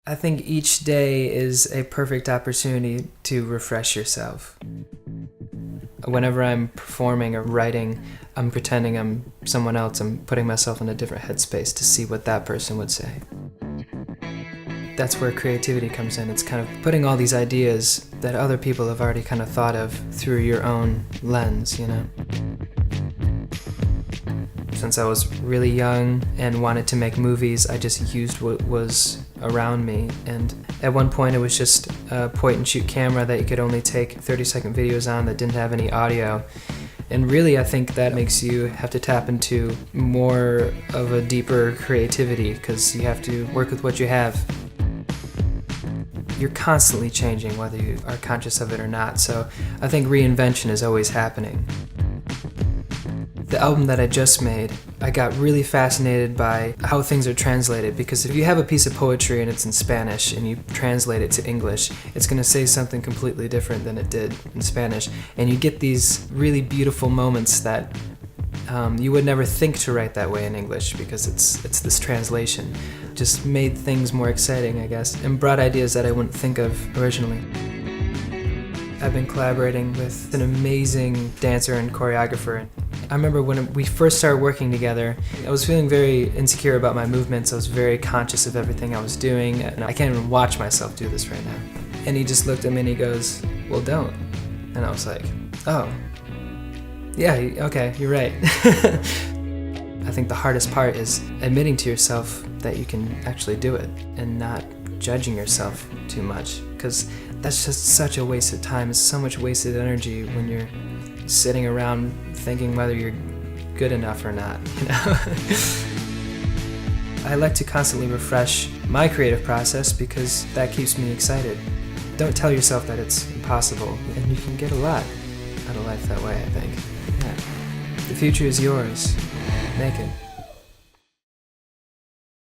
I think each day is a perfect opportunity to refresh yourself. Whenever I'm performing or writing, I'm pretending I'm someone else. I'm putting myself in a different headspace to see what that person would say. That's where creativity comes in. It's kind of putting all these ideas that other people have already kind of thought of through your own lens, you know? Since I was really young and wanted to make movies, I just used what was around me. And at one point it was just a point-and-shoot camera that you could only take 30-second videos on that didn't have any audio. And really, I think that makes you have to tap into more of a deeper creativity because you have to work with what you have. You're constantly changing whether you are conscious of it or not, so I think reinvention is always happening. The album that I just made, I got really fascinated by how things are translated, because if you have a piece of poetry and it's in Spanish and you translate it to English, it's going to say something completely different than it did in Spanish, and you get these really beautiful moments that you would never think to write that way in English because it's this translation. Just made things more exciting, I guess, and brought ideas that I wouldn't think of originally. I've been collaborating with an amazing dancer and choreographer. I remember when we first started working together, I was feeling very insecure about my movements. I was very conscious of everything I was doing, and I can't even watch myself do this right now. And he just looked at me and he goes, "Well, don't." And I was like, "Oh, yeah, okay, you're right." I think the hardest part is admitting to yourself that you can actually do it and not judging yourself too much, because that's just such a waste of time. It's so much wasted energy when you're sitting around thinking whether you're good enough or not, you know? I like to constantly refresh my creative process because that keeps me excited. Don't tell yourself that it's impossible, and you can get a lot out of life that way, I think. Yeah. The future is yours. Make it.